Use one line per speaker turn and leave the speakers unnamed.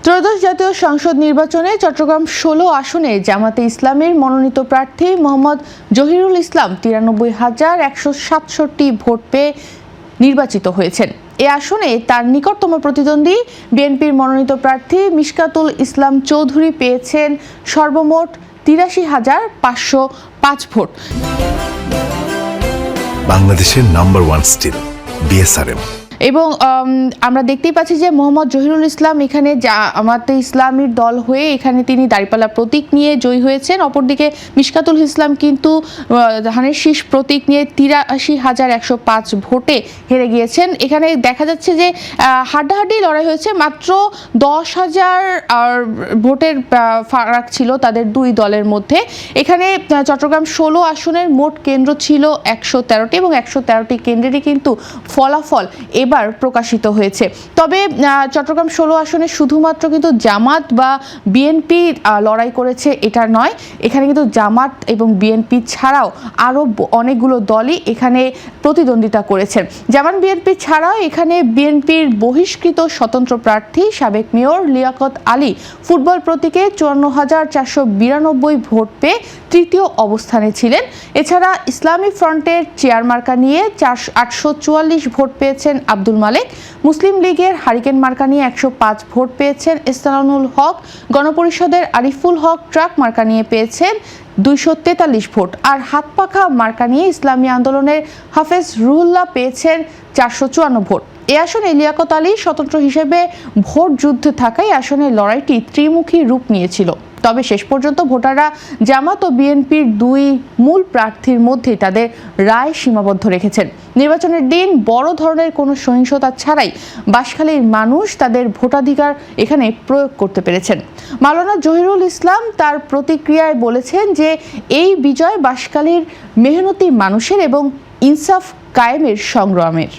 ত্রয়োদশ জাতীয় সংসদ নির্বাচনে চট্টগ্রাম ১৬ আসনে জামাতে ইসলামের মনোনীত প্রার্থী মোহাম্মদ জহিরুল ইসলাম ৯৩,১৬৭ ভোট পেয়ে নির্বাচিত হয়েছেন। এ আসনে তার নিকটতম প্রতিদ্বন্দ্বী বিএনপির মনোনীত প্রার্থী মিশকাতুল ইসলাম চৌধুরী পেয়েছেন সর্বমোট ৮৩,৫০৫ ভোট।
বাংলাদেশের নাম্বার 1 স্টিল বিএসআরএম।
এবং আমরা দেখতেই পাচ্ছি যে মোহাম্মদ জহিরুল ইসলাম এখানে জামাতে ইসলামীর দল হয়ে এখানে তিনি দাঁড়িপাল্লা প্রতীক নিয়ে জয়ী হয়েছেন। অপরদিকে মিশকাতুল ইসলাম কিন্তু ধানের শীষ প্রতীক নিয়ে ৮৩,১০৫ ভোটে হেরে গিয়েছেন। এখানে দেখা যাচ্ছে যে হাড্ডাহাড্ডি লড়াই হয়েছে, মাত্র ১০,০০০ ভোটের ফারাক ছিল তাদের দুই দলের মধ্যে। এখানে চট্টগ্রাম ১৬ আসনের মোট কেন্দ্র ছিল ১১৩টি এবং ১১৩টি কেন্দ্রেরই কিন্তু ফলাফল এবার প্রকাশিত হয়েছে। তবে চট্টগ্রাম ১৬ আসনে শুধুমাত্র কিন্তু জামাত বা বিএনপি লড়াই করেছে এটা নয়, এখানে কিন্তু জামাত এবং বিএনপি ছাড়াও আরও অনেকগুলো দলই এখানে প্রতিদ্বন্দ্বিতা করেছেন। জামাত বিএনপি ছাড়াও এখানে বিএনপির বহিষ্কৃত স্বতন্ত্র প্রার্থী সাবেক মেয়র লিয়াকত আলী ফুটবল প্রতীকে ৫৪,৪৯২ ভোট পেয়ে তৃতীয় অবস্থানে ছিলেন। এছাড়া ইসলামী ফ্রন্টের চেয়ার মার্কা নিয়ে ৮৪৪ ভোট পেয়েছেন আব্দুল মালেক। মুসলিম লীগের হারিকেন মার্কা নিয়ে ১০৫ ভোট পেয়েছেন ইসলানুল হক। গণপরিষদের আরিফুল হক ট্রাক মার্কা নিয়ে পেয়েছেন ২৪৩ ভোট। আর হাতপাখা মার্কা নিয়ে ইসলামী আন্দোলনের হাফেজ রুহুল্লাহ পেয়েছেন ৪৫৪ ভোট। এ আসনে লিয়াকত আলী স্বতন্ত্র হিসেবে ভোট যুদ্ধে থাকায় আসনের লড়াইটি ত্রিমুখী রূপ নিয়েছিল। তবে শেষ পর্যন্ত ভোটাররা জামাত ও বিএনপির দুই মূল প্রার্থীর মধ্যে তাদের রায় সীমাবদ্ধ রেখেছেন। নির্বাচনের দিন বড় ধরনের কোনো সহিংসতা ছাড়াই বাঁশখালীর মানুষ তাদের ভোটাধিকার এখানে প্রয়োগ করতে পেরেছেন। মাওলানা জহিরুল ইসলাম তার প্রতিক্রিয়ায় বলেছেন যে এই বিজয় বাঁশখালীর মেহনতি মানুষের এবং ইনসাফ কায়েমের সংগ্রামের।